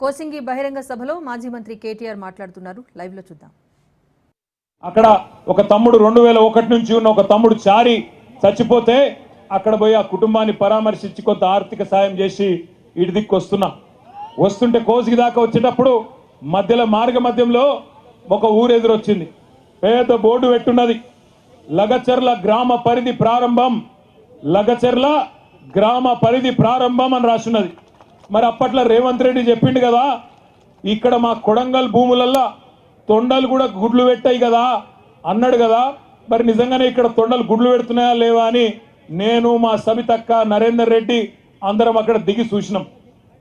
కోసింగి బహిరంగ సభలో మాజీ మంత్రి కేటీఆర్ మాట్లాడుతున్నారు. లైవ్ లో చూద్దాం. అక్కడ ఒక తమ్ముడు 2001 నుంచి ఉన్న ఒక తమ్ముడు చారి చచ్చిపోతే అక్కడ పోయి ఆ కుటుంబాన్ని పరామర్శించి కొంత ఆర్థిక సాయం చేసి ఇటు దిక్కు వస్తుంటే కోసిగి దాకా వచ్చేటప్పుడు మార్గ మధ్యంలో ఒక ఊరు ఎదురొచ్చింది. పెద్ద బోర్డు పెట్టున్నది, లగచర్ల గ్రామ పరిధి ప్రారంభం, లగచర్ల గ్రామ పరిధి ప్రారంభం అని రాసున్నది. మరి అప్పట్లో రేవంత్ రెడ్డి చెప్పిండు కదా, ఇక్కడ మా కొడంగల్ భూములల్లా తొండలు కూడా గుడ్లు పెట్టాయి కదా అన్నాడు కదా. మరి నిజంగానే ఇక్కడ తొండలు గుడ్లు పెడుతున్నాయా లేవా అని నేను, మా సబితక్క, నరేందర్ రెడ్డి అందరం అక్కడ దిగి చూసినాం.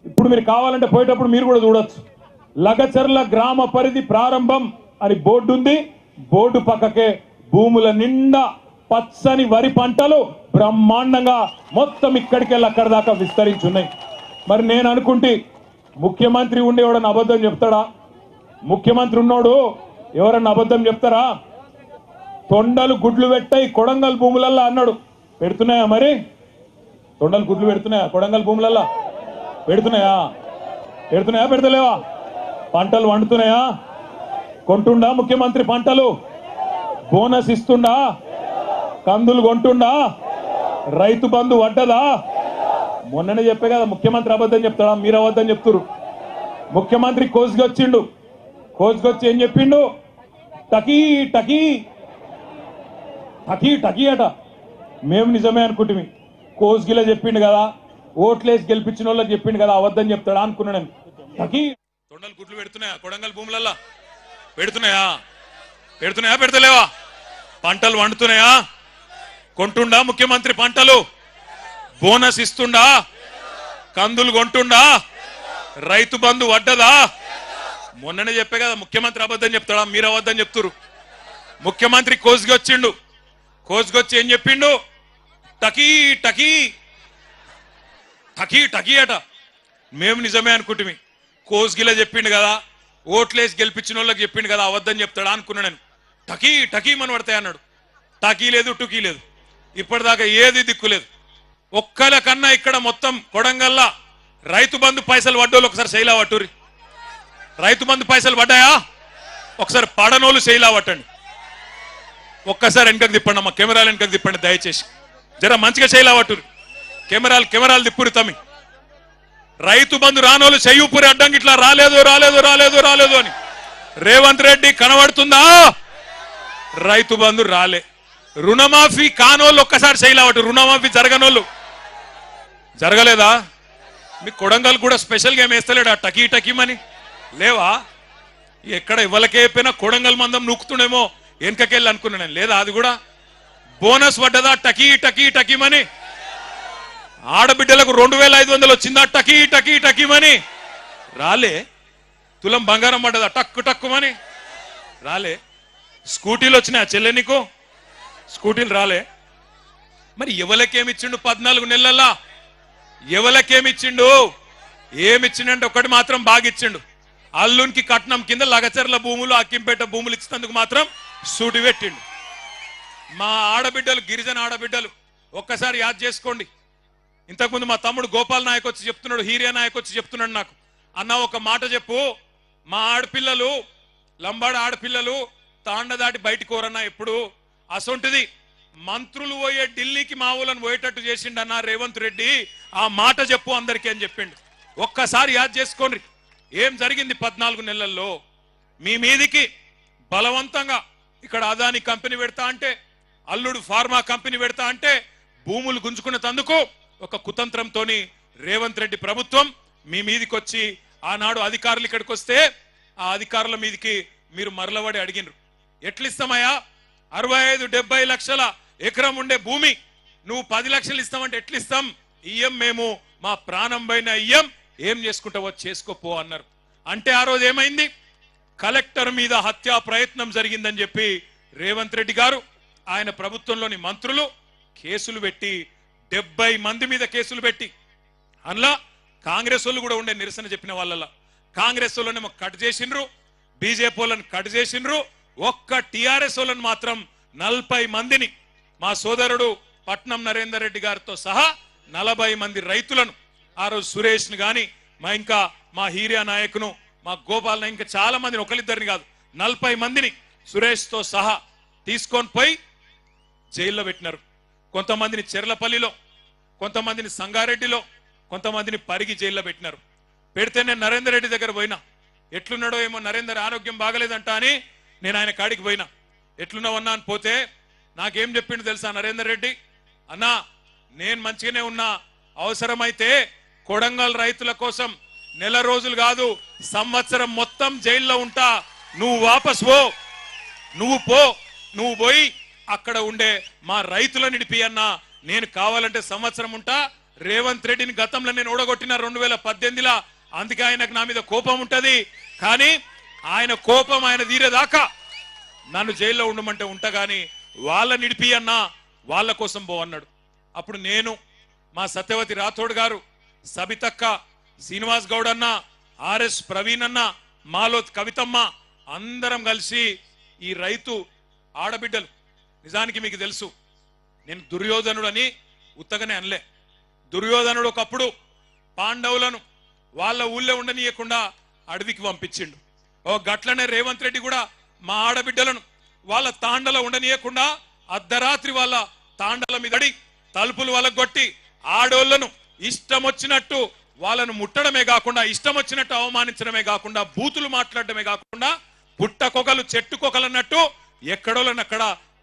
ఇప్పుడు మీరు కావాలంటే పోయేటప్పుడు మీరు కూడా చూడొచ్చు. లగచర్ల గ్రామ పరిధి ప్రారంభం అని బోర్డు ఉంది. బోర్డు పక్కకే భూముల నిండా పచ్చని వరి పంటలు బ్రహ్మాండంగా మొత్తం ఇక్కడికెళ్ళి అక్కడ దాకా విస్తరించున్నాయి. మరి నేను అనుకుంటే ముఖ్యమంత్రి ఉండి ఎవడన్నా అబద్ధం చెప్తాడా? ముఖ్యమంత్రి ఉన్నోడు ఎవరన్నా అబద్ధం చెప్తారా? తొండలు గుడ్లు పెట్టాయి కొడంగల్ భూములల్లా అన్నాడు. పెడుతున్నాయా? మరి తొండలు గుడ్లు పెడుతున్నాయా కొడంగల్ భూములల్లా? పెడుతున్నాయా? పెడతలేవా? పంటలు వండుతున్నాయా? కొంటుండా ముఖ్యమంత్రి? పంటలు బోనస్ ఇస్తుండా? కందులు కొంటుండా? రైతు బంధు వడ్డదా? మొన్ననే చెప్పే కదా ముఖ్యమంత్రి అబద్ధం చెప్తాడా? మీరు అబద్ధం చెప్తున్నారు. ముఖ్యమంత్రి కోసుకొచ్చిండు. కోసుకొచ్చి ఏం చెప్పిండు? టకీ టకీ టకీ టకీ అట. మేము నిజమే అనుకుంటుమి. కోసుగిలా చెప్పిండు కదా, ఓట్లేసి గెలిపించిన వాళ్ళకి చెప్పిండు కదా, అబద్ధం చెప్తాడా అనుకున్నా నేను. టకీ తొండలు గుడ్లు పెడుతున్నాయా కొడంగల్ భూములల్లా? పెడుతున్నాయా? పెడతలేవా? పంటలు వండుతున్నాయా? కొంటుండా ముఖ్యమంత్రి? పంటలు బోనస్ ఇస్తుండా? కందులు కొంటుండా? రైతు బంధు వడ్డదా? మొన్ననే చెప్పే కదా ముఖ్యమంత్రి అబద్ధం చెప్తాడా? మీరు అబద్ధం చెప్తురు. ముఖ్యమంత్రి కోసుకొచ్చిండు. కోసుకొచ్చి ఏం చెప్పిండు? టకీ టకీ టకీ టకీ అట. మేము నిజమే అనుకుంటుమి. కోసుగిలా చెప్పిండు కదా, ఓట్లేసి గెలిపించిన వాళ్ళకి చెప్పిండు కదా, అబద్ధం చెప్తాడా అనుకున్నా నేను. టకీ టకీ మన పడతాయి అన్నాడు. టకీ లేదు, టుకీ లేదు. ఇప్పటిదాకా ఏది దిక్కులేదు. ఒక్కల కన్నా ఇక్కడ మొత్తం కొడంగల్లా రైతు బంధు పైసలు పడ్డోళ్ళు ఒకసారి శైలా పట్టుర్రి. రైతు బంధు పైసలు పడ్డాయా? ఒకసారి పడనోళ్ళు శైలా పట్టండి. ఒక్కసారి వెనకకు తిప్పండి అమ్మా, కెమెరాలు వెనకకు తిప్పండి దయచేసి. జర మంచిగా శైలా పట్టుర్రి. కెమెరాలు తిప్పురి తమ్మి. రైతు బంధు రానోళ్ళు చెయ్యూపురి అడ్డంకి ఇట్లా రాలేదు రాలేదు రాలేదు రాలేదు అని. రేవంత్ రెడ్డి కనబడుతుందా? రైతు బంధు రాలే. రుణమాఫీ కానోళ్ళు ఒక్కసారి శైలావట్టు. రుణమాఫీ జరగనోళ్ళు జరగలేదా? మీ కొడంగల్ కూడా స్పెషల్గా ఏం వేస్తలేడా టకీ టకీమని? లేవా? ఎక్కడ ఇవ్వలకే అయిపోయినా కొడంగల్ మందం నూకుతుండేమో వెనకకెళ్ళి అనుకున్నా నేను. లేదా అది కూడా బోనస్ పడ్డదా టకీ టకీ టకీమని? ఆడబిడ్డలకు 2500 వచ్చిందా టకీ టకీ టకీమని? రాలే. తులం బంగారం పడ్డదా టక్కు టక్కుమని? రాలే. స్కూటీలు వచ్చినాయా చెల్లె నీకు? స్కూటీలు రాలే. మరి ఎవలకేమిచ్చిండు 14 నెలల్లో? ఎవలకేమిచ్చిండు? ఏమిచ్చిండంటే ఒకటి మాత్రం బాగా ఇచ్చిండు. అల్లునికి కట్నం కింద లగచర్ల భూములు, అక్కింపేట భూములు ఇచ్చినందుకు మాత్రం సూటి పెట్టిండు. మా ఆడబిడ్డలు, గిరిజన ఆడబిడ్డలు ఒక్కసారి యాద్ చేసుకోండి. ఇంతకుముందు మా తమ్ముడు గోపాల్ నాయక్ వచ్చి చెప్తున్నాడు, హీరియా నాయక్ వచ్చి చెప్తున్నాడు నాకు, అన్న ఒక మాట చెప్పు, మా ఆడపిల్లలు, లంబాడ ఆడపిల్లలు తాండ దాటి బయటికి కోరన్నా ఎప్పుడు. అసొంటిది మంత్రులు పోయే ఢిల్లీకి మా ఊళ్ళని పోయేటట్టు చేసిండన్న రేవంత్ రెడ్డి. ఆ మాట చెప్పు అందరికీ అని చెప్పిండు. ఒక్కసారి యాద్ చేసుకోండి ఏం జరిగింది 14 నెలల్లో. మీ మీదికి బలవంతంగా ఇక్కడ అదాని కంపెనీ పెడతా అంటే, అల్లుడు ఫార్మా కంపెనీ పెడతా అంటే భూములు గుంజుకున్న తందుకు ఒక కుతంత్రంతో రేవంత్ రెడ్డి ప్రభుత్వం మీ మీదికి వచ్చి ఆనాడు అధికారులు ఇక్కడికి వస్తే ఆ అధికారుల మీదికి మీరు మరలబడి అడిగినరు. ఎట్లిస్తామయ్యా? 65-70 లక్షల ఎకరం ఉండే భూమి నువ్వు 10 లక్షలు ఇస్తామంటే ఎట్లిస్తాం? ఇయ్యం, మేము మా ప్రాణం పైన ఇయ్యం, ఏం చేసుకుంటావో చేసుకోపో అన్నారు. అంటే ఆ రోజు ఏమైంది? కలెక్టర్ మీద హత్యా ప్రయత్నం జరిగిందని చెప్పి రేవంత్ రెడ్డి గారు, ఆయన ప్రభుత్వంలోని మంత్రులు కేసులు పెట్టి 70 మంది మీద కేసులు పెట్టి, అందులో కాంగ్రెస్ వాళ్ళు కూడా ఉండే నిరసన చెప్పిన వాళ్ళ కాంగ్రెస్ వాళ్ళనేమో కట్ చేసిండ్రు, బీజేపీ వాళ్ళని కట్ చేసిండ్రు. ఒక్క టిఆర్ఎస్ వాళ్ళని మాత్రం 40 మందిని, మా సోదరుడు పట్నం నరేందర్ రెడ్డి గారితో సహా 40 మంది రైతులను, ఆ రోజు సురేష్ ని గాని ఇంకా మా హీరియా నాయకును, మా గోపాల్ నాయక్, ఇంకా చాలా మందిని, ఒకరిద్దరిని కాదు 40 మందిని సురేష్తో సహా తీసుకొని పోయి జైల్లో పెట్టినారు. కొంతమందిని చెర్లపల్లిలో, కొంతమందిని సంగారెడ్డిలో, కొంతమందిని పరిగి జైల్లో పెట్టినారు. పెడితే నేను నరేందర్ రెడ్డి దగ్గర పోయినా. ఎట్లున్నాడో ఏమో, నరేందర్ ఆరోగ్యం బాగలేదంట అని నేను ఆయన కాడికి పోయినా. ఎట్లున్నావన్నా అని పోతే నాకేం చెప్పిండు తెలుసా నరేందర్ రెడ్డి? అన్నా, నేను మంచిగానే ఉన్నా, అవసరమైతే కొడంగల్ రైతుల కోసం నెల రోజులు కాదు సంవత్సరం మొత్తం జైల్లో ఉంటా, నువ్వు వాపస్ పో, నువ్వు పోయి అక్కడ ఉండే మా రైతులను నిడిపి అన్నా, నేను కావాలంటే సంవత్సరం ఉంటా. రేవంత్ రెడ్డిని గతంలో నేను ఓడగొట్టిన 2018లో, అందుకే ఆయనకు నా మీద కోపం ఉంటది. కానీ ఆయన కోపం ఆయన తీరేదాకా నన్ను జైల్లో ఉండమంటే ఉంటా, గాని వాళ్ళ నిడిపి అన్నా, వాళ్ళ కోసం పో అన్నాడు. అప్పుడు నేను, మా సత్యవతి రాథోడ్ గారు, సబితక్క, శ్రీనివాస్ గౌడ్ అన్న, ఆర్ఎస్ ప్రవీణ్ అన్న, మాలోత్ కవితమ్మ అందరం కలిసి ఈ రైతు ఆడబిడ్డలు, నిజానికి మీకు తెలుసు నేను దుర్యోధనుడు అని ఉత్తగానే అనలే. దుర్యోధనుడు ఒకప్పుడు పాండవులను వాళ్ళ ఊళ్ళో ఉండనీయకుండా అడవికి పంపించిండు. ఓ గట్లనే రేవంత్ రెడ్డి కూడా మా ఆడబిడ్డలను వాళ్ళ తాండలో ఉండనీయకుండా అర్ధరాత్రి వాళ్ళ తాండల మీదడి తలుపులు వలగొట్టి ఆడోళ్లను ఇష్టం వచ్చినట్టు వాళ్ళను ముట్టడమే కాకుండా, ఇష్టం వచ్చినట్టు అవమానించడమే కాకుండా, బూతులు మాట్లాడటమే కాకుండా, పుట్టకొకలు చెట్టుకొకలు అన్నట్టు ఎక్కడోళ్ళనక్కడ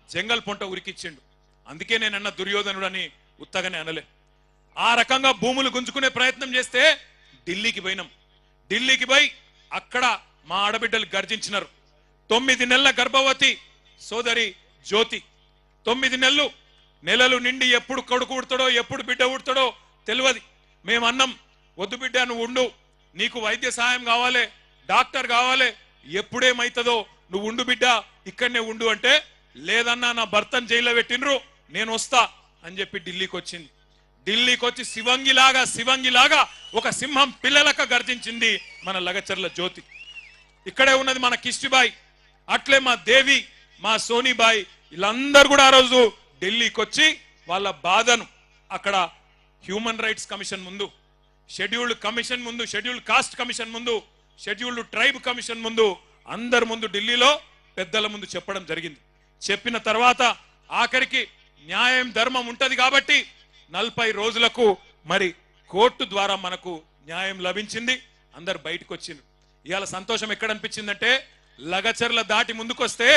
జంగల్ పొంట ఉరికిచ్చిండు. అందుకే నేనన్న దుర్యోధనుడు అని ఉత్తగానే అనలే. ఆ రకంగా భూములు గుంజుకునే ప్రయత్నం చేస్తే ఢిల్లీకి పోయినాం. ఢిల్లీకి పోయి అక్కడ మా ఆడబిడ్డలు గర్జించినారు. 9 నెలల గర్భవతి సోదరి జ్యోతి, 9 నెలలు నిండి ఎప్పుడు కొడుకు ఉడతాడో ఎప్పుడు బిడ్డ ఉడతాడో తెలియదు. మేమన్నాం, వద్దు బిడ్డ, నువ్వు ఉండు, నీకు వైద్య సాయం కావాలి, డాక్టర్ కావాలి, ఎప్పుడేమైతుందో నువ్వు ఉండు బిడ్డ, ఇక్కడనే ఉండు అంటే, లేదన్నా నా భర్తను జైల్లో పెట్టినరు, నేను వస్తా అని చెప్పి ఢిల్లీకి వచ్చింది. ఢిల్లీకి వచ్చి శివంగిలాగా ఒక సింహం పిల్లలక గర్జించింది మన లగచర్ల జ్యోతి. ఇక్కడే ఉన్నది మన కిష్టిబాయి, అట్లే మా దేవి, మా సోనీబాయి, వీళ్ళందరూ కూడా ఆ రోజు ఢిల్లీకి వచ్చి వాళ్ళ బాధను అక్కడ హ్యూమన్ రైట్స్ కమిషన్ ముందు, షెడ్యూల్డ్ కమిషన్ ముందు, షెడ్యూల్డ్ కాస్ట్ కమిషన్ ముందు, షెడ్యూల్డ్ ట్రైబ్ కమిషన్ ముందు, అందరి ముందు ఢిల్లీలో పెద్దల ముందు చెప్పడం జరిగింది. చెప్పిన తర్వాత ఆఖరికి న్యాయం ధర్మం ఉంటది కాబట్టి 40 రోజులకు మరి కోర్టు ద్వారా మనకు న్యాయం లభించింది. అందరు బయటకు వచ్చిండ్రు. ఇవాళ సంతోషం ఎక్కడ అనిపించిందంటే, లగచర్ల దాటి ముందుకొస్తే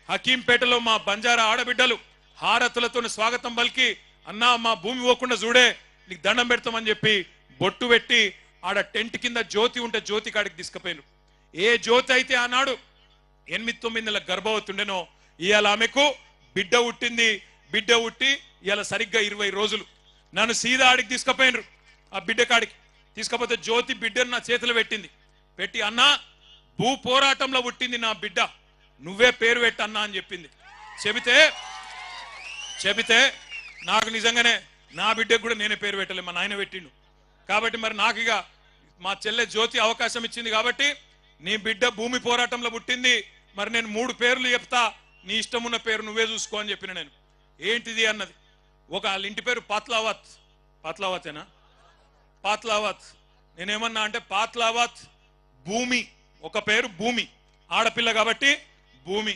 హకీంపేటలో మా బంజారా ఆడబిడ్డలు హారతులతో స్వాగతం పలికి, అన్నా మా భూమి పోకుండా చూడే, నీకు దండం పెడతామని చెప్పి బొట్టు పెట్టి ఆడ టెంట్ కింద జ్యోతి ఉంటే జ్యోతి కాడికి తీసుకుపోయిను. ఏ జ్యోతి అయితే ఆనాడు 8-9 నెలల గర్భవతి ఉండేనో, ఇవాళ ఆమెకు బిడ్డ పుట్టింది. బిడ్డ పుట్టి ఇవాళ సరిగ్గా 20 రోజులు. నన్ను సీదా ఆడికి తీసుకుపోయినరు. ఆ బిడ్డ కాడికి తీసుకపోతే జ్యోతి బిడ్డను నా చేతిలో పెట్టి, అన్నా భూ పోరాటంలో పుట్టింది నా బిడ్డ, నువ్వే పేరు పెట్టన్నా అని చెప్పింది. చెబితే నాకు నిజంగానే నా బిడ్డకు కూడా నేనే పేరు పెట్టలే, మా నాయన పెట్టిండు. కాబట్టి మరి నాకు ఇక మా చెల్లె జ్యోతి అవకాశం ఇచ్చింది కాబట్టి, నీ బిడ్డ భూమి పోరాటంలో పుట్టింది, మరి నేను 3 పేర్లు చెప్తా, నీ ఇష్టం ఉన్న పేరు నువ్వే చూసుకో అని చెప్పిన. నేను ఏంటిది అన్నది, ఒక వాళ్ళ ఇంటి పేరు పాత్లావతేనా, పాత్లావత్. నేనేమన్నా అంటే పాత్లావత్ భూమి, ఒక పేరు భూమి, ఆడపిల్ల కాబట్టి భూమి.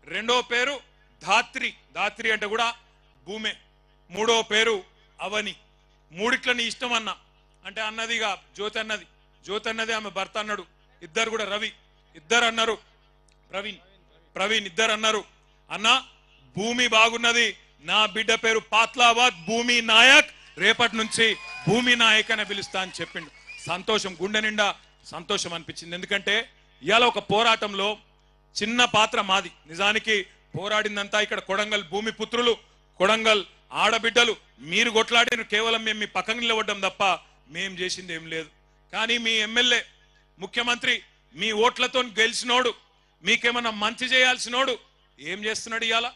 రెండో పేరు ధాత్రి అంటే కూడా భూమే. మూడో పేరు అవని. మూడిట్లని ఇష్టం అన్నా అంటే అన్నదిగా జ్యోతి అన్నది ఆమె భర్త అన్నాడు. ఇద్దరు కూడా రవి ఇద్దరు అన్నారు, ప్రవీణ్ ఇద్దరు అన్నారు, అన్న భూమి బాగున్నది, నా బిడ్డ పేరు పాత్లావత్ భూమి నాయక్, రేపటి నుంచి భూమి నాయక్ అని పిలుస్తా అని చెప్పిండు. సంతోషం, గుండె నిండా సంతోషం అనిపించింది. ఎందుకంటే ఇవాళ ఒక పోరాటంలో చిన్న పాత్ర మాది. నిజానికి పోరాడిందంతా ఇక్కడ కొడంగల్ భూమి పుత్రులు, కొడంగల్ ఆడబిడ్డలు. మీరు కొట్లాడిన కేవలం మేము మీ పక్కన నిలబడ్డం తప్ప మేం చేసింది ఏం లేదు. కానీ మీ ఎమ్మెల్యే, ముఖ్యమంత్రి మీ ఓట్లతో గెలిచినోడు, మీకేమన్నా మంచి చేయాల్సినోడు ఏం చేస్తున్నాడు? ఇవాళ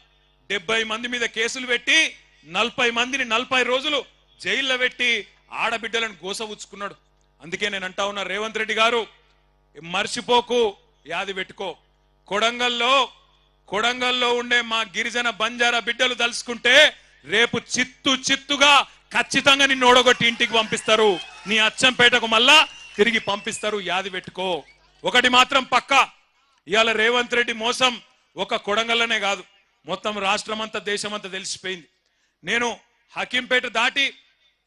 70 మంది మీద కేసులు పెట్టి 40 మందిని 40 రోజులు జైల్లో పెట్టి ఆడబిడ్డలను గోసవుచ్చుకున్నాడు. అందుకే నేను అంటా ఉన్నా, రేవంత్ రెడ్డి గారు మర్చిపోకు, యాది పెట్టుకో. కొడంగల్లో ఉండే మా గిరిజన బంజారా బిడ్డలు తలుసుకుంటే రేపు చిత్తుగా ఖచ్చితంగా నిన్ను ఓడగొట్టి ఇంటికి పంపిస్తారు. నీ అచ్చంపేటకు మళ్ళా తిరిగి పంపిస్తారు, యాది పెట్టుకో. ఒకటి మాత్రం పక్కా, ఇవాళ రేవంత్ రెడ్డి మోసం ఒక కొడంగల్లోనే కాదు, మొత్తం రాష్ట్రం అంతా దేశం అంతా తెలిసిపోయింది. నేను హకీంపేట దాటి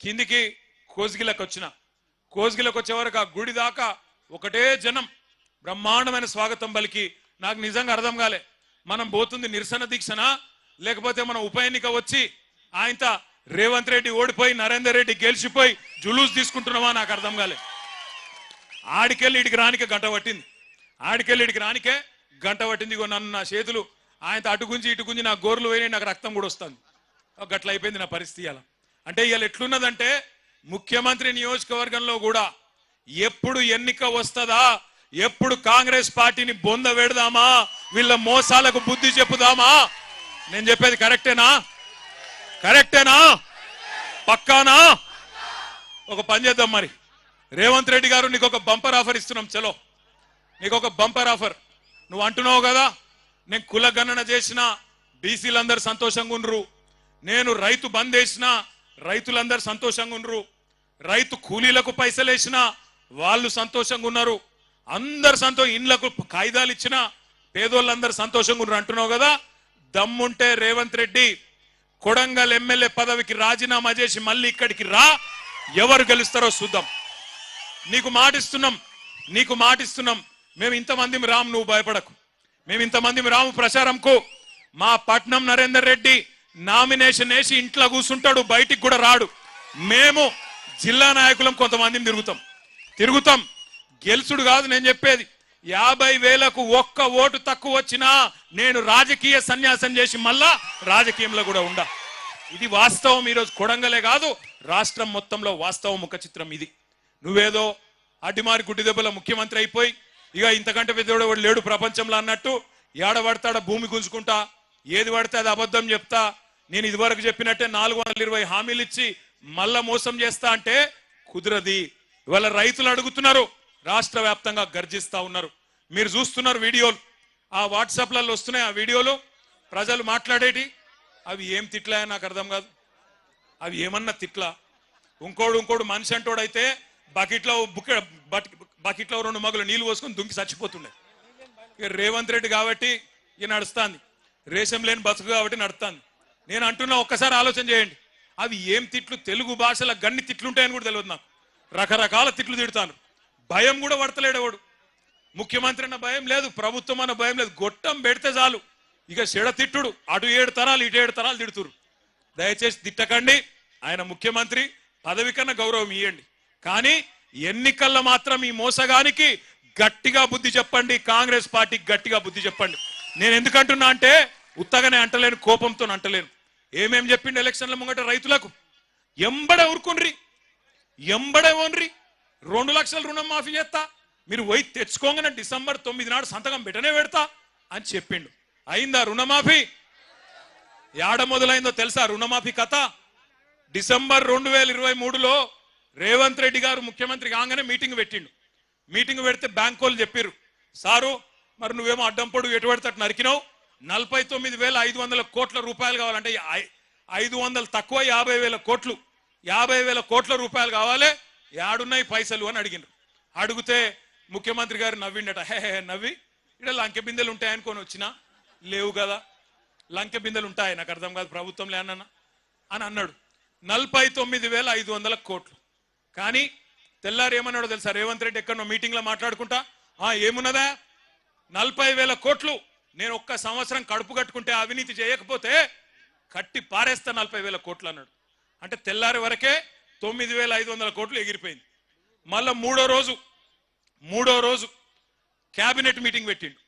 కిందికి కోస్గిలకు వచ్చిన, కోస్గిలకు వచ్చే వరకు ఆ గుడి దాకా ఒకటే జనం బ్రహ్మాండమైన స్వాగతం పలికి. నాకు నిజంగా అర్థం కాలే, మనం పోతుంది నిరసన దీక్షనా లేకపోతే మనం ఉప ఎన్నిక వచ్చి ఆయనతో రేవంత్ రెడ్డి ఓడిపోయి నరేందర్ రెడ్డి గెలిచిపోయి జులూస్ తీసుకుంటున్నావా నాకు అర్థం కాలే. ఆడికెళ్ళి ఇడికి రానికే గంట పట్టింది, ఆడికెళ్ళి ఇడికి రానికే గంట పట్టింది. ఇగో నన్ను నా చేతులు ఆయనతో అటు గుంజి ఇటు గుంజి నా గోర్లు పోయినాయి, నాకు రక్తం కూడా వస్తుంది. గట్ల అయిపోయింది నా పరిస్థితి. అలా అంటే ఇవాళ ఎట్లున్నదంటే ముఖ్యమంత్రి నియోజకవర్గంలో కూడా ఎప్పుడు ఎన్నిక వస్తుందా, ఎప్పుడు కాంగ్రెస్ పార్టీని బొంద పెడదామా, వీళ్ళ మోసాలకు బుద్ధి చెప్పుదామా. నేను చెప్పేది కరెక్టేనా? కరెక్టేనా? పక్కానా? ఒక పని చేద్దాం మరి. రేవంత్ రెడ్డి గారు నీకు ఒక బంపర్ ఆఫర్ ఇస్తున్నాం. చలో, నీకు ఒక బంపర్ ఆఫర్. నువ్వు అంటున్నావు కదా నేను కుల గణన చేసిన బీసీలందరూ సంతోషంగా ఉండ్రు, నేను రైతు బంద్ వేసిన రైతులందరూ సంతోషంగా ఉండ్రు, రైతు కూలీలకు పైసలు వేసిన వాళ్ళు సంతోషంగా ఉన్నారు, అందరు ఇండ్లకు కాయిదాలు ఇచ్చిన పేదోళ్ళందరూ సంతోషంగా ఉన్నారు అంటున్నావు కదా. దమ్ముంటే రేవంత్ రెడ్డి కొడంగల్ ఎమ్మెల్యే పదవికి రాజీనామా చేసి మళ్ళీ ఇక్కడికి రా, ఎవరు గెలుస్తారో చూద్దాం. నీకు మాటిస్తున్నాం, నీకు మాటిస్తున్నాం. మేము ఇంతమంది రాము, నువ్వు భయపడకు. మేము ఇంతమంది రాము ప్రచారంకు. మా పట్నం నరేందర్ రెడ్డి నామినేషన్ వేసి ఇంట్లో కూర్చుంటాడు, బయటికి కూడా రాడు. మేము జిల్లా నాయకులం కొంతమందిని తిరుగుతాం. గెలుచుడు కాదు నేను చెప్పేది. 50,000కు ఒక్క ఓటు తక్కువ వచ్చినా నేను రాజకీయ సన్యాసం చేసి మళ్ళా రాజకీయంలో కూడా ఉండా. ఇది వాస్తవం. ఈరోజు కొడంగలే కాదు రాష్ట్రం మొత్తంలో వాస్తవం ముఖ చిత్రం ఇది. నువ్వేదో అడ్డిమారి గుడ్డి దెబ్బల ముఖ్యమంత్రి అయిపోయి ఇక ఇంతకంటే పెద్దవాడు లేడు ప్రపంచంలో అన్నట్టు ఏడబడతాడ భూమి గుంజుకుంటా, ఏది పడితే అది అబద్ధం చెప్తా, నేను ఇదివరకు చెప్పినట్టే 420 హామీలు ఇచ్చి మళ్ళా మోసం చేస్తా అంటే కుదరది. ఇవాళ రైతులు అడుగుతున్నారు, రాష్ట్ర వ్యాప్తంగా గర్జిస్తా ఉన్నారు. మీరు చూస్తున్నారు వీడియోలు, ఆ వాట్సాప్లలో వస్తున్నాయి. ఆ వీడియోలు ప్రజలు మాట్లాడేటి అవి ఏం తిట్లా నాకు అర్థం కాదు. అవి ఏమన్నా తిట్లా? ఇంకోడు మనిషి అంటోడైతే బకెట్లో 2 మగులు నీళ్లు పోసుకొని దుంకి చచ్చిపోతుండే. ఇక రేవంత్ రెడ్డి కాబట్టి ఇక నడుస్తాంది, రేషం లేని బతుకు కాబట్టి నడుస్తాంది. నేను అంటున్నా ఒక్కసారి ఆలోచన చేయండి, అవి ఏం తిట్లు? తెలుగు భాషలో గన్ని తిట్లుంటాయని కూడా తెలియదు నాకు. రకరకాల తిట్లు తిడతాను. భయం కూడా పడతలేడు ఎవడు. ముఖ్యమంత్రి అన్న భయం లేదు, ప్రభుత్వం అన్న భయం లేదు. గొట్టం పెడితే చాలు ఇక చెడ తిట్టుడు. అటు 7 తరాలు ఇటు 7 తరాలు తిడుతురు. దయచేసి తిట్టకండి. ఆయన ముఖ్యమంత్రి, పదవి కన్నా గౌరవం ఇవ్వండి. కానీ ఎన్నికల్లో మాత్రం ఈ మోసగానికి గట్టిగా బుద్ధి చెప్పండి. కాంగ్రెస్ పార్టీకి గట్టిగా బుద్ధి చెప్పండి. నేను ఎందుకంటున్నా అంటే ఉత్తగానే అంటలేను, కోపంతో అంటలేను. ఏమేం చెప్పిండు ఎలక్షన్ల ముంగట రైతులకు? ఎంబడే ఊరుకుండ్రి, ఎంబడే ఓన్రి. 2 లక్షల రుణం మాఫీ చేస్తా, మీరు పోయి తెచ్చుకోగానే డిసెంబర్ 9 నాడు సంతకం పెట్టనే పెడతా అని చెప్పిండు. అయిందా రుణమాఫీ? యాడ మొదలైందో తెలుసా రుణమాఫీ కథ? డిసెంబర్ 2023లో రేవంత్ రెడ్డి గారు ముఖ్యమంత్రి కాగానే మీటింగ్ పెట్టిండు. మీటింగ్ పెడితే బ్యాంక్ వాళ్ళు చెప్పారు, సారు మరి నువ్వేమో అడ్డం పొడుగు ఎటు పెడతాడు నరికినావు, 49,500 కోట్ల రూపాయలు కావాలంటే 500 తక్కువ 50,000 కోట్లు, 50,000 కోట్ల రూపాయలు కావాలి, యాడున్నాయి పైసలు అని అడిగిండ్రు. అడిగితే ముఖ్యమంత్రి గారు నవ్విండట. హే నవ్వి, ఇక్కడ లంకె బిందెలు ఉంటాయనుకొని వచ్చినా, లేవు కదా, లంకె బిందెలు ఉంటాయి, నాకు అర్థం కాదు ప్రభుత్వంలో అన్న అని అన్నాడు. 49,500 కోట్లు. కానీ తెల్లారు ఏమన్నాడో తెలుసా రేవంత్ రెడ్డి? ఎక్కడో మీటింగ్ లో మాట్లాడుకుంటా, ఏమున్నదా 40,000 కోట్లు నేను ఒక్క సంవత్సరం కడుపు కట్టుకుంటే అవినీతి చేయకపోతే కట్టి పారేస్తా 40,000 కోట్లు అన్నాడు. అంటే తెల్లారి వరకే 9,500 కోట్లు ఎగిరిపోయింది. మళ్ళా మూడో రోజు క్యాబినెట్ మీటింగ్ పెట్టిండు.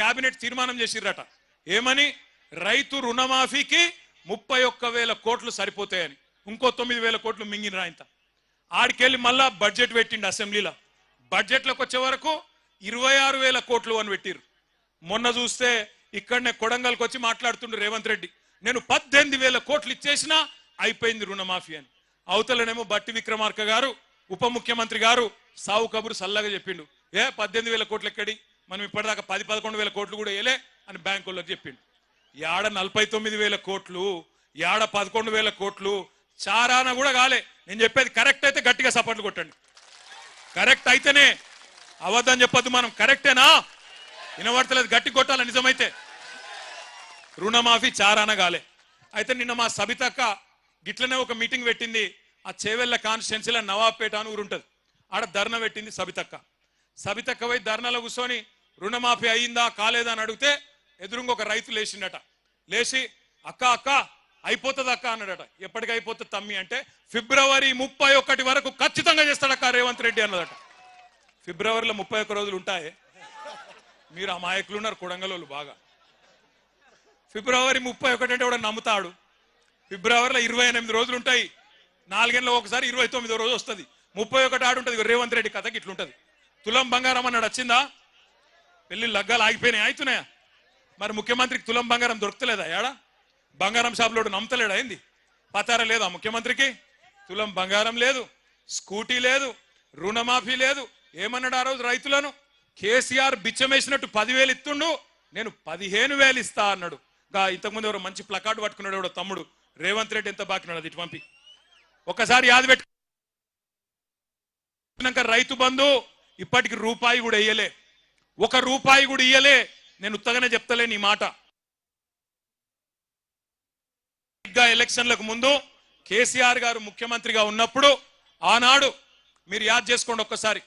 క్యాబినెట్ తీర్మానం చేసిర్రట. ఏమని? రైతు రుణమాఫీకి 31,000 కోట్లు సరిపోతాయని. ఇంకో 9,000 కోట్లు మింగిన ఆయన. ఆడికెళ్ళి మళ్ళా బడ్జెట్ పెట్టిండు అసెంబ్లీలో. బడ్జెట్లోకి వచ్చే వరకు 26,000 కోట్లు అని పెట్టిర్రు. మొన్న చూస్తే ఇక్కడనే కొడంగల్కి వచ్చి మాట్లాడుతుండు రేవంత్ రెడ్డి, నేను 18,000 కోట్లు ఇచ్చేసినా అయిపోయింది రుణమాఫీ అని. అవతలనేమో బట్టి విక్రమార్క గారు ఉప ముఖ్యమంత్రి గారు సావు కబురు సల్లగా చెప్పిండు, 18,000 కోట్లు ఎక్కడి, మనం ఇప్పటిదాకా 10-11,000 కోట్లు కూడా వేయలే అని బ్యాంకు వాళ్ళకి చెప్పిండు. యాడ 49,000 కోట్లు, యాడ 11,000 కోట్లు, చారాన కూడా కాలే. నేను చెప్పేది కరెక్ట్ అయితే గట్టిగా సపోర్ట్లు కొట్టండి. కరెక్ట్ అయితేనే, అవద్దని చెప్పొద్దు మనం. కరెక్టేనా? వినబడతలేదు, గట్టి కొట్టాల నిజమైతే. రుణమాఫీ చారానగాలే. అయితే నిన్న మా సబితక్క గిట్లనే ఒక మీటింగ్ పెట్టింది. ఆ చేవెళ్ళ కాన్స్టిట్యున్సీలో నవాబ్పేట అని ఊరుంటది, ఆడ ధర్నా పెట్టింది సబితక్క. సబితక్క పోయి ధర్నాలో కూర్చొని రుణమాఫీ అయ్యిందా కాలేదా అని అడిగితే ఎదురుగా ఒక రైతు లేచిండట. లేచి అక్క అక్క అయిపోతుంది అక్క అన్నాడట. ఎప్పటికి అయిపోతుంది తమ్మి అంటే ఫిబ్రవరి 31 వరకు ఖచ్చితంగా చేస్తాడక్క రేవంత్ రెడ్డి అన్నదట. ఫిబ్రవరిలో 31 రోజులు ఉంటాయి. మీరు ఆ మాయకులు ఉన్నారు కొడంగలోళ్ళు బాగా. ఫిబ్రవరి 31 అంటే కూడా నమ్ముతాడు. ఫిబ్రవరిలో 28 రోజులు ఉంటాయి. 4 గంటల ఒకసారి 29వ రోజు వస్తుంది. 31 ఆడు ఉంటుంది. రేవంత్ రెడ్డి కథకి ఇట్లుంటది. తులం బంగారం అన్నాడు, వచ్చిందా? పెళ్లి లగ్గాలు ఆగిపోయినాయి, అవుతున్నాయా? మరి ముఖ్యమంత్రికి తులం బంగారం దొరుకుతలేదా? ఏడా బంగారం షాపులోడు నమ్ముతలేడా? ఏంది పతారా లేదా ముఖ్యమంత్రికి? తులం బంగారం లేదు, స్కూటీ లేదు, రుణమాఫీ లేదు. ఏమన్నాడు ఆ రోజు రైతులను? కేసీఆర్ బిచ్చమేసినట్టు 10,000 ఇస్తుండు, నేను 15,000 ఇస్తా అన్నాడు. ఇంతకుముందు ఎవరో మంచి ప్లకార్డు పట్టుకున్నాడు ఎవడో తమ్ముడు, రేవంత్ రెడ్డి ఎంత బాకినాడు అది ఇటు పంపి ఒకసారి యాద పెట్టుకున్నాక రైతు బంధు ఇప్పటికి రూపాయి కూడా ఇయ్యలే, 1 రూపాయి కూడా ఇయ్యలే. నేను ఉత్తగానే చెప్తలే నీ మాట. ఎలక్షన్లకు ముందు కేసీఆర్ గారు ముఖ్యమంత్రిగా ఉన్నప్పుడు ఆనాడు మీరు యాద్ చేసుకోండి ఒక్కసారి,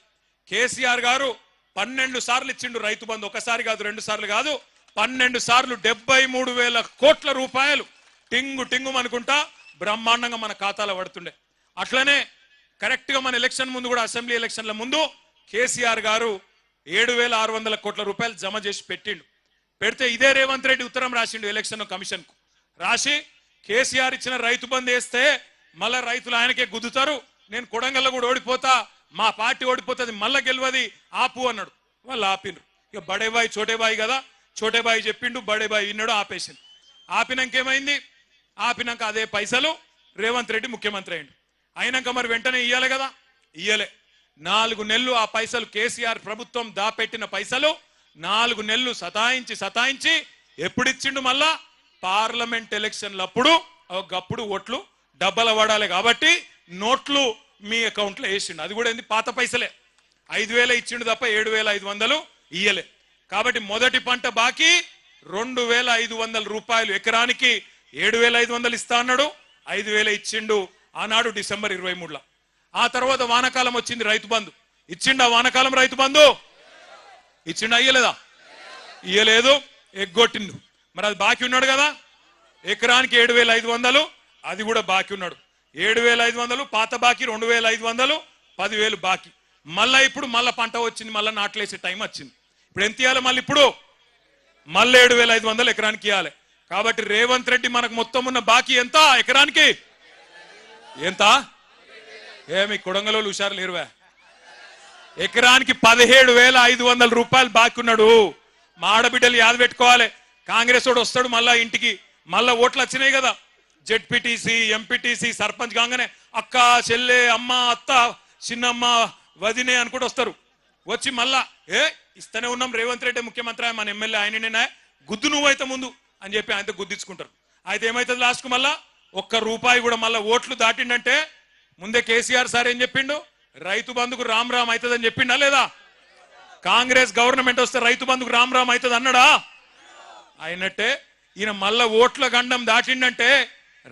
కేసీఆర్ గారు 12 సార్లు ఇచ్చిండు రైతు బంధు. ఒకసారి కాదు, 2 సార్లు కాదు, 12 సార్లు 73,000 కోట్ల రూపాయలు టింగు టింగు అనుకుంటా బ్రహ్మాండంగా మన ఖాతాలో పడుతుండే. అట్లనే కరెక్ట్ గా మన ఎలక్షన్ ముందు కూడా, అసెంబ్లీ ఎలక్షన్ల ముందు కేసీఆర్ గారు 7,600 కోట్ల రూపాయలు జమ చేసి పెట్టిండు. పెడితే ఇదే రేవంత్ రెడ్డి ఉత్తరం రాసిండు ఎలక్షన్ కమిషన్ కు. రాసి కేసీఆర్ ఇచ్చిన రైతు బంధు వేస్తే మళ్ళా రైతులు ఆయనకే గుద్దుతారు, నేను కొడంగల్లో కూడా ఓడిపోతా, మా పార్టీ ఓడిపోతుంది, మళ్ళా గెలవది, ఆపు అన్నాడు. వాళ్ళు ఆపినరు. ఇక బడేబాయి చోటేబాయి కదా, చోటేబాయి చెప్పిండు, బడేబాయి విన్నాడు, ఆపేసిండు. ఆపినాక ఏమైంది? ఆపినాక అదే పైసలు రేవంత్ రెడ్డి ముఖ్యమంత్రి అయిండు. అయినాక మరి వెంటనే ఇయ్యాలి కదా, ఇయ్యలే. 4 నెలలు ఆ పైసలు, కేసీఆర్ ప్రభుత్వం దాపెట్టిన పైసలు 4 నెలలు సతాయించి ఎప్పుడు ఇచ్చిండు? మళ్ళా పార్లమెంట్ ఎలక్షన్లప్పుడు. ఒకప్పుడు ఓట్లు డబ్బల పడాలి కాబట్టి నోట్లు మీ అకౌంట్ లో వేసిండు. అది కూడా ఏంది? పాత పైసలే. 5,000 ఇచ్చిండు తప్ప 7,500 ఇయ్యలే. కాబట్టి మొదటి పంట బాకీ 2,500 రూపాయలు, ఎకరానికి 7,500 ఇస్తా అన్నాడు, 5,000 ఇచ్చిండు ఆనాడు డిసెంబర్ 23లో. ఆ తర్వాత వానాకాలం వచ్చింది, రైతు బంధు ఇచ్చిండు. ఆ వానాకాలం రైతు బంధు ఇచ్చిండు, అయ్యలేదా? ఇయ్యలేదు, ఎగ్గొట్టిండు. మరి అది బాకీ ఉన్నాడు కదా, ఎకరానికి 7,500, అది కూడా బాకీ ఉన్నాడు. 7,500 పాత బాకీ, 2,500, 10,000 బాకీ. మళ్ళా ఇప్పుడు మళ్ళా పంట వచ్చింది, మళ్ళా నాట్లేసే టైం వచ్చింది. ఇప్పుడు ఎంత ఇవ్వాలి? మళ్ళీ ఇప్పుడు మళ్ళీ 7,500 ఎకరానికి ఇవ్వాలి. కాబట్టి రేవంత్ రెడ్డి మనకు మొత్తం ఉన్న బాకీ ఎంత ఎకరానికి? ఎంత? ఏమి కొడంగలో హుషారు లేరువా? ఎకరానికి 17,500 రూపాయలు బాకీ ఉన్నాడు. మా ఆడబిడ్డలు యాద పెట్టుకోవాలి. కాంగ్రెస్ వాడు వస్తాడు మళ్ళా ఇంటికి, మళ్ళా ఓట్లు వచ్చినాయి కదా, జెడ్పీటీసీ, ఎంపీటీసీ, సర్పంచ్ కాగానే అక్క, చెల్లె, అమ్మ, అత్త, చిన్నమ్మ, వదినే అనుకుంటూ వస్తారు. వచ్చి మళ్ళా ఇస్తూనే ఉన్నాం, రేవంత్ రెడ్డి ముఖ్యమంత్రి, మన ఎమ్మెల్యే ఆయననే, గుద్దు నువ్వైతే ముందు అని చెప్పి ఆయనతో గుద్దించుకుంటారు. అయితే ఏమైతుంది లాస్ట్కు? మళ్ళా 1 రూపాయి కూడా మళ్ళా ఓట్లు దాటిండంటే ముందే కేసీఆర్ సార్ ఏం చెప్పిండు? రైతు బంధుకు రామ్ రామ్ అవుతుందని చెప్పిండా లేదా? కాంగ్రెస్ గవర్నమెంట్ వస్తే రైతు బంధుకు రామ్ రామ్ అవుతుంది అన్నాడా? అయినట్టే ఈయన మళ్ళా ఓట్ల గండం దాటిండంటే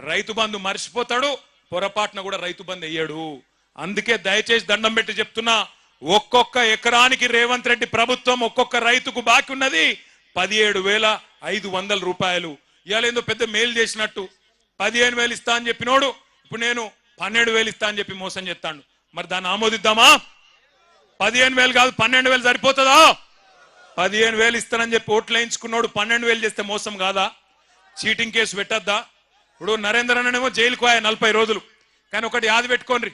రైతు బంధు మర్చిపోతాడు, పొరపాటున కూడా రైతు బంధు వేయడు. అందుకే దయచేసి దండం పెట్టి చెప్తున్నా, ఒక్కొక్క ఎకరానికి రేవంత్ రెడ్డి ప్రభుత్వం ఒక్కొక్క రైతుకు బాకీ ఉన్నది 17,500 రూపాయలు. ఇవాళ ఏందో పెద్ద మేలు చేసినట్టు 15,000 ఇస్తా అని చెప్పినోడు ఇప్పుడు నేను 12,000 ఇస్తా అని చెప్పి మోసం చేస్తాడు. మరి దాన్ని ఆమోదిద్దామా? 15,000 కాదు 12,000 సరిపోతుందా? 15,000 ఇస్తానని చెప్పి ఓట్లు వేయించుకున్నాడు 12,000 చేస్తే మోసం కాదా? చీటింగ్ కేసు పెట్టద్దా? ఇప్పుడు నరేంద్ర అన్ననేమో జైలుకు పోయా 40 రోజులు. కానీ ఒకటి యాద పెట్టుకోండి,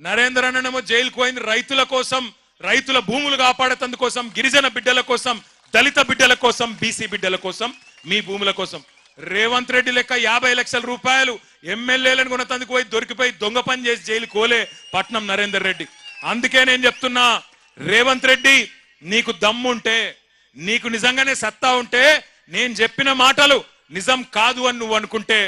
నరేంద్ర అన్ననేమో జైలుకు పోయింది రైతుల కోసం, రైతుల భూములు కాపాడేందుకోసం, గిరిజన బిడ్డల కోసం, దళిత బిడ్డల కోసం, బీసీ బిడ్డల కోసం, మీ భూముల కోసం. రేవంత్ రెడ్డి లెక్క 50 లక్షల రూపాయలు ఎమ్మెల్యేలను కొనతందుకు పోయి దొరికిపోయి దొంగ పని చేసి జైలు కోలే పట్నం నరేందర్ రెడ్డి. అందుకే నేను చెప్తున్నా, రేవంత్ రెడ్డి నీకు దమ్ముంటే, నీకు నిజంగానే సత్తా ఉంటే, నేను చెప్పిన మాటలు నిజం కాదు అని నువ్వు అనుకుంటే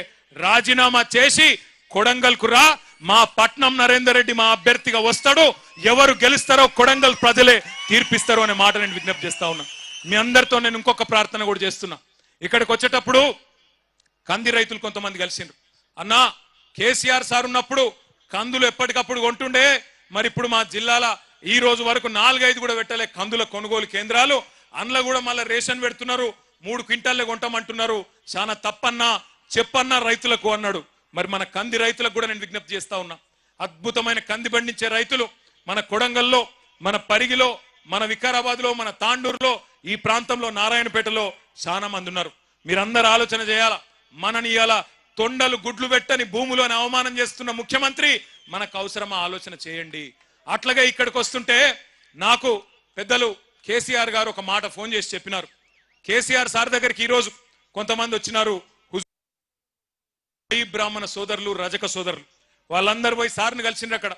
రాజీనామా చేసి కొడంగల్కు రా, మా పట్నం నరేందర్ రెడ్డి మా అభ్యర్థిగా వస్తాడు, ఎవరు గెలుస్తారో కొడంగల్ ప్రజలే తీర్పిస్తారు అనే మాట నేను విజ్ఞప్తి చేస్తా ఉన్నా. మీ అందరితో నేను ఇంకొక ప్రార్థన కూడా చేస్తున్నా. ఇక్కడికి వచ్చేటప్పుడు కంది రైతులు కొంతమంది కలిసిండ్రు. అన్నా, కేసీఆర్ సార్ ఉన్నప్పుడు కందులు ఎప్పటికప్పుడు కొంటుండే, మరి ఇప్పుడు మా జిల్లాల ఈ రోజు వరకు 4-5 కూడా పెట్టలే కందుల కొనుగోలు కేంద్రాలు, అందులో కూడా మళ్ళీ రేషన్ పెడుతున్నారు, 3 క్వింటాల్లే కొంటామంటున్నారు. చాలా తప్పన్నా చెప్పన్నా రైతులకు అన్నాడు. మరి మన కంది రైతులకు కూడా నేను విజ్ఞప్తి చేస్తా ఉన్నా. అద్భుతమైన కంది పండించే రైతులు మన కొడంగల్లో, మన పరిగిలో, మన వికారాబాద్ లో, మన తాండూరులో, ఈ ప్రాంతంలో నారాయణపేటలో చాలా మంది ఉన్నారు. మీరందరూ ఆలోచన చేయాలా. మనని ఇయాల తొండలు గుడ్లు పెట్టని భూములను అవమానం చేస్తున్న ముఖ్యమంత్రి మనకు అవసరమా ఆలోచన చేయండి. అట్లాగే ఇక్కడికి వస్తుంటే నాకు పెద్దలు కేసీఆర్ గారు ఒక మాట ఫోన్ చేసి చెప్పినారు. కేసీఆర్ సార్ దగ్గరికి ఈరోజు కొంతమంది వచ్చినారు, బ్రాహ్మణ సోదరులు, రజక సోదరులు. వాళ్ళందరూ పోయి సార్ని కలిసిండ్రు. అక్కడ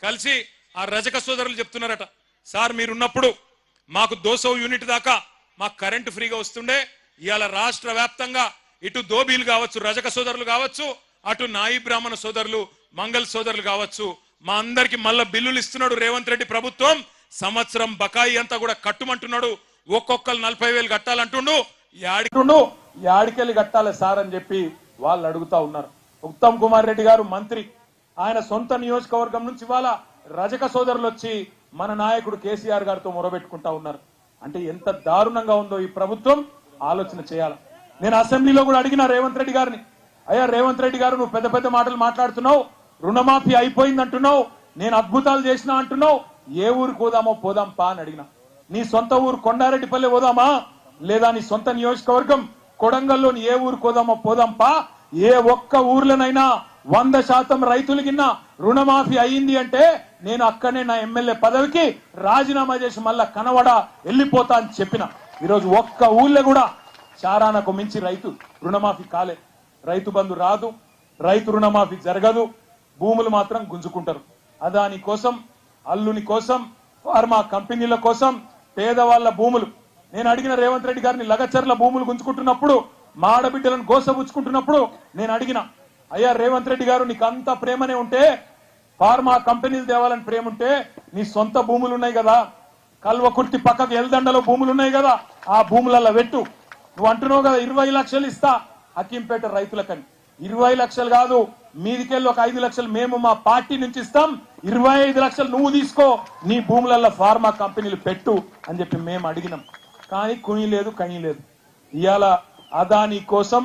కలిసి ఆ రజక సోదరులు చెప్తున్నారట, సార్ మీరున్నప్పుడు మాకు 200 యూనిట్ దాకా మాకు కరెంటు ఫ్రీగా వస్తుండే, ఇవాళ రాష్ట్ర వ్యాప్తంగా ఇటు దోబీలు కావచ్చు, రజక సోదరులు కావచ్చు, అటు నాయి బ్రాహ్మణ సోదరులు, మంగళ సోదరులు కావచ్చు, మా అందరికి మళ్ళా బిల్లులు ఇస్తున్నాడు రేవంత్ రెడ్డి ప్రభుత్వం. సంవత్సరం బకాయి అంతా కూడా కట్టుమంటున్నాడు. ఒక్కొక్కరు 40,000 కట్టాలంటుండు. యాడికెళ్ళి కట్టాలి సార్ అని చెప్పి వాళ్ళు అడుగుతా ఉన్నారు. ఉత్తమ్ కుమార్ రెడ్డి గారు మంత్రి, ఆయన సొంత నియోజకవర్గం నుంచి ఇవాళ రజక సోదరులు వచ్చి మన నాయకుడు కేసీఆర్ గారితో మొరబెట్టుకుంటా ఉన్నారు. అంటే ఎంత దారుణంగా ఉందో ఈ ప్రభుత్వం ఆలోచన చేయాలి. నేను అసెంబ్లీలో కూడా అడిగిన రేవంత్ రెడ్డి గారిని, అయ్యా రేవంత్ రెడ్డి గారు, నువ్వు పెద్ద పెద్ద మాటలు మాట్లాడుతున్నావు, రుణమాఫీ అయిపోయింది అంటున్నావు, నేను అద్భుతాలు చేసినా అంటున్నావు, ఏ ఊరికి పోదామో పోదాం పా అని అడిగిన. నీ సొంత ఊరు కొండారెడ్డిపల్లి పోదామా, లేదా నీ సొంత నియోజకవర్గం కొడంగల్లోని ఏ ఊరు పోదామో పోదాం పా. ఏ ఒక్క ఊర్లోనైనా 100% రైతులకిన్న రుణమాఫీ అయ్యింది అంటే నేను అక్కడనే నా ఎమ్మెల్యే పదవికి రాజీనామా చేసి మళ్ళా కనవడ వెళ్ళిపోతా అని చెప్పిన. ఈరోజు ఒక్క ఊళ్ళో కూడా చారానకు మించి రైతు రుణమాఫీ కాలే. రైతు బంధు రాదు, రైతు రుణమాఫీ జరగదు, భూములు మాత్రం గుంజుకుంటారు. అదాని కోసం, అల్లుని కోసం, ఫార్మా కంపెనీల కోసం పేదవాళ్ల భూములు. నేను అడిగిన రేవంత్ రెడ్డి గారిని, లగచర్ల భూములు గుంజుకుంటున్నప్పుడు, మాడబిడ్డలను గోసబుచ్చుకుంటున్నప్పుడు నేను అడిగిన, అయ్యా రేవంత్ రెడ్డి గారు, నీకు అంత ప్రేమనే ఉంటే, ఫార్మా కంపెనీలు తేవాలని ప్రేమ ఉంటే, నీ సొంత భూములు ఉన్నాయి కదా, కల్వకుర్తి పక్కకు ఎల్దండలో భూములు ఉన్నాయి కదా, ఆ భూములలో పెట్టు. నువ్వు అంటున్నావు కదా 20 లక్షలు ఇస్తా హకీంపేట రైతులకని. 20 లక్షలు కాదు, మీదికెళ్ళి ఒక 5 లక్షలు మేము మా పార్టీ నుంచి ఇస్తాం, 25 లక్షలు నువ్వు తీసుకో, నీ భూములలో ఫార్మా కంపెనీలు పెట్టు అని చెప్పి మేము అడిగినాం. కానీ కుని లేదు, కని లేదు. ఇవాళ అదాని కోసం,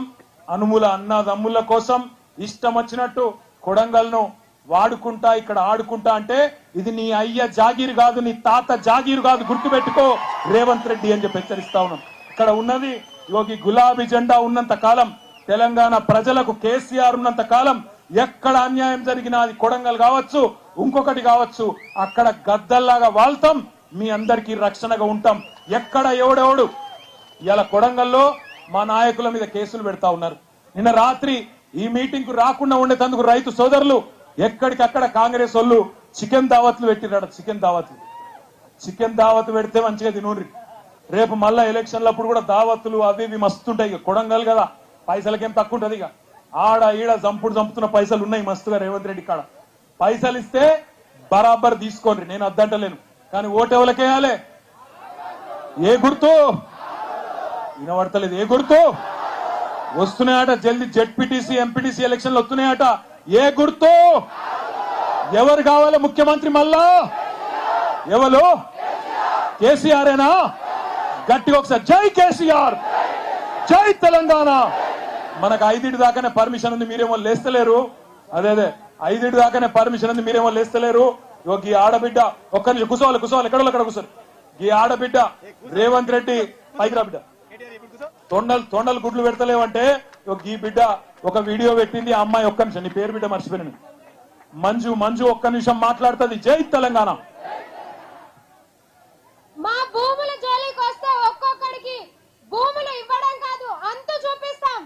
అనుముల అన్నదమ్ముల కోసం ఇష్టం వచ్చినట్టు కొడంగల్ను వాడుకుంటా, ఇక్కడ ఆడుకుంటా అంటే ఇది నీ అయ్య జాగీరు కాదు, నీ తాత జాగీరు కాదు, గుర్తుపెట్టుకో రేవంత్ రెడ్డి అని చెప్పి హెచ్చరిస్తా ఉన్నాం. ఇక్కడ ఉన్నది యోగి గులాబీ జెండా ఉన్నంత కాలం, తెలంగాణ ప్రజలకు కేసీఆర్ ఉన్నంత కాలం ఎక్కడ అన్యాయం జరిగినా, అది కొడంగల్ కావచ్చు, ఇంకొకటి కావచ్చు, అక్కడ గద్దల్లాగా వాళ్తాం, మీ అందరికీ రక్షణగా ఉంటాం. ఎక్కడ ఎవడెవడు ఇలా కొడంగల్లో మా నాయకుల మీద కేసులు పెడతా ఉన్నారు. నిన్న రాత్రి ఈ మీటింగ్ కు రాకుండా ఉండేందుకు రైతు సోదరులు ఎక్కడికక్కడ కాంగ్రెస్ వాళ్ళు చికెన్ దావత్లు పెట్టిరాడు. చికెన్ దావత్ పెడితే మంచిగా తినూరి. రేపు మళ్ళా ఎలక్షన్లప్పుడు కూడా దావత్తులు అవి ఇవి మస్తుంటాయి. కొడంగల్ కదా, పైసలకేం తక్కువ ఉంటది. ఇక ఆడ ఈడ చంపుతున్న పైసలు ఉన్నాయి మస్తుగా రేవంత్ రెడ్డి కాడ. పైసలు ఇస్తే బరాబర్ తీసుకోండి, నేను అద్దంటలేను. కానీ ఓటు ఎవరికేయాలి? ఏ గుర్తు వినబడతలేదు? ఏ గుర్తు వస్తున్నాయట? జల్దీ జెడ్పీటీసీ, ఎంపీటీసీ ఎలక్షన్లు వస్తున్నాయట. ఏ గుర్తు? ఎవరు కావాలి ముఖ్యమంత్రి? మళ్ళా ఎవరు? కేసీఆరేనా? గట్టిగా ఒకసారి జై కేసీఆర్, జై తెలంగాణ. మనకు 5 దాకానే పర్మిషన్ ఉంది, మీరేమో లేస్తలేరు. అదే 5 దాకానే పర్మిషన్ ఉంది, మీరేమో లేస్తలేరు. ఈ ఆడబిడ్డ ఒక్క నిమిషం కూర్చోవాలి, ఎక్కడ కూర్చోరు. ఈ ఆడబిడ్డ రేవంత్ రెడ్డి పైకి రా బిడ్డ, తొండలు గుడ్లు పెడతలేవంటే ఈ బిడ్డ ఒక వీడియో పెట్టింది. ఆ అమ్మాయి ఒక్క నిమిషం, నీ పేరు బిడ్డ మర్చిపోయాను, మంజు ఒక్క నిమిషం మాట్లాడుతుంది. జై తెలంగాణ. మా భూముల జోలికి వస్తే ఒక్కొక్కడికి భూములు ఇవ్వడం కాదు, అంతు చూపిస్తాం.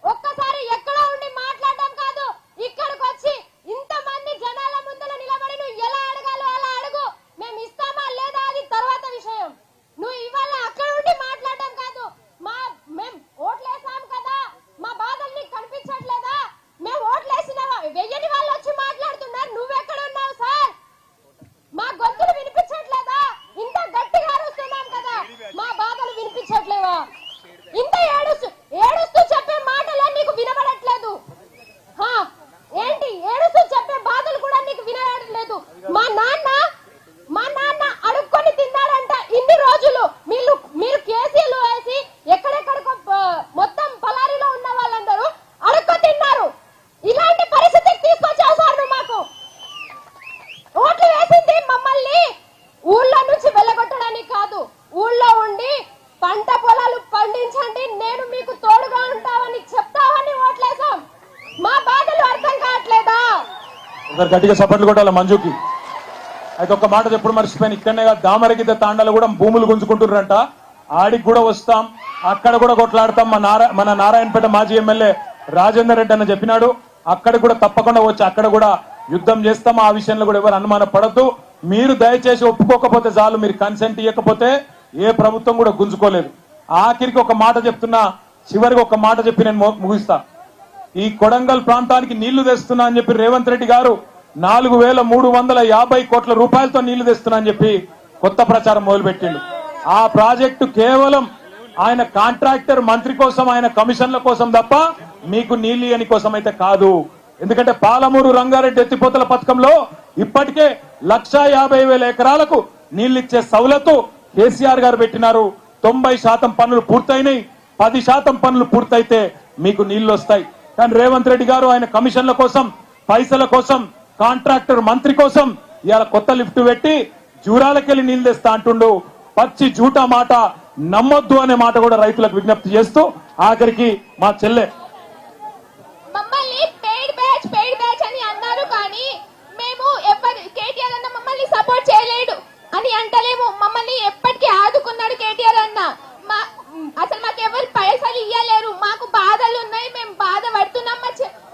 ఒక్కసారి ఎక్కడ ఉండి మాట్లాడడం కాదు, ఇక్కడికి వచ్చి ఇంతమంది జనాల ముందర నిలబడి నువ్వు ఎలా అడగాలో అలా అడుగు. మేము ఇస్తామా లేదా అది తర్వాత విషయం. నువ్వు ఇవాళ అక్కడ ఉండి మాట్లాడడం కాదు. మేము ఓట్లేసాం కదా, మా బాధలు నీకు కనిపించట్లేదా? మేము ఓట్లేసిన వెయ్యని వాళ్ళు వచ్చి మాట్లాడుతున్నారు. ఒకరు గట్టిగా సపోర్ట్లు కొట్టాలి మంజుకి. అయితే ఒక మాట ఎప్పుడు మర్చిపోయాను, ఇక్కడనే దామరగిద్ద తాండాలు కూడా భూములు గుంజుకుంటున్నారంట. ఆడికి కూడా వస్తాం, అక్కడ కూడా కొట్లాడతాం. మన నారాయణపేట మాజీ ఎమ్మెల్యే రాజేందర్ రెడ్డి అన్న చెప్పినాడు, అక్కడ కూడా తప్పకుండా వచ్చి అక్కడ కూడా యుద్ధం చేస్తాం. ఆ విషయంలో కూడా ఎవరు అనుమాన పడద్దు. మీరు దయచేసి ఒప్పుకోకపోతే చాలు, మీరు కన్సెంట్ ఇవ్వకపోతే ఏ ప్రభుత్వం కూడా గుంజుకోలేదు. ఆఖరికి ఒక మాట చెప్తున్నా, చివరికి ఒక మాట చెప్పి నేను ముగిస్తా. ఈ కొడంగల్ ప్రాంతానికి నీళ్లు తెస్తున్నా అని చెప్పి రేవంత్ రెడ్డి గారు 4,350 కోట్ల రూపాయలతో నీళ్లు తెస్తున్నా అని చెప్పి కొత్త ప్రచారం మొదలుపెట్టిండు. ఆ ప్రాజెక్టు కేవలం ఆయన కాంట్రాక్టర్ మంత్రి కోసం, ఆయన కమిషన్ల కోసం తప్ప మీకు నీళ్లు ఇయ్యని కోసం అయితే కాదు. ఎందుకంటే పాలమూరు రంగారెడ్డి ఎత్తిపోతల పథకంలో ఇప్పటికే 1,50,000 ఎకరాలకు నీళ్లిచ్చే సౌలతు కేసీఆర్ గారు పెట్టినారు. 90% పనులు పూర్తయినాయి. 10% పనులు పూర్తయితే మీకు నీళ్లు వస్తాయి. కానీ రేవంత్ రెడ్డి గారు ఆయన కమిషన్ల కోసం, పైసల కోసం, కాంట్రాక్టర్ మంత్రి కోసం ఇవాళ కొత్త లిఫ్ట్ పెట్టి జూరాలకెళ్లి నీళ్లు తెస్తా అంటుండు. పచ్చి జూటా మాట నమ్మొద్దు అనే మాట కూడా రైతులకు విజ్ఞప్తి చేస్తూ ఆఖరికి మా చెల్లె మమ్మల్ని పెయిడ్ బ్యాచ్ అని అన్నారు, కానీ మేము కేటీఆర్ అన్న మమ్మల్ని సపోర్ట్ చేయలేడు అని అంటలేము. మమ్మల్ని ఎప్పటికీ ఆదుకున్నాడు కేటీఆర్ అన్న. అసలు మాకు ఎవరు పైసలు ఇయ్యలేరు, మాకు బాధలు ఉన్నాయి, మేము బాధపడుతున్నాం.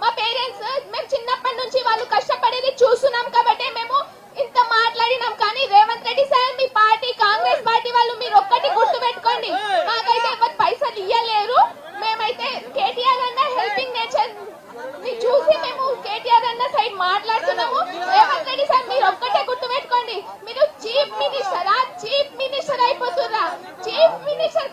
మా పేరెంట్స్ మేము చిన్నప్పటి నుంచి వాళ్ళు కష్టపడేది చూస్తున్నాం కాబట్టి మేము ఇంత మాట్లాడినాం. కానీ రేవంత్ రెడ్డి సార్, మీ పార్టీ కాంగ్రెస్ పార్టీ వాళ్ళు మీరు ఒక్కటి గుర్తు పెట్టుకోండి, మాకైతే ఎవరు పైసలు ఇయ్యలేరు. మేమైతే కేటీఆర్ అన్న హెల్పింగ్ నేచర్ ని చూసి మేము కేటీఆర్ అన్న సైడ్ మాట్లాడుతున్నాము. రేవంత్ రెడ్డి సార్ మీరు ఒక్కటే గుర్తు పెట్టుకోండి, మీరు చీఫ్ మినిస్టర్ అయిపోతుర్రా. Chief minister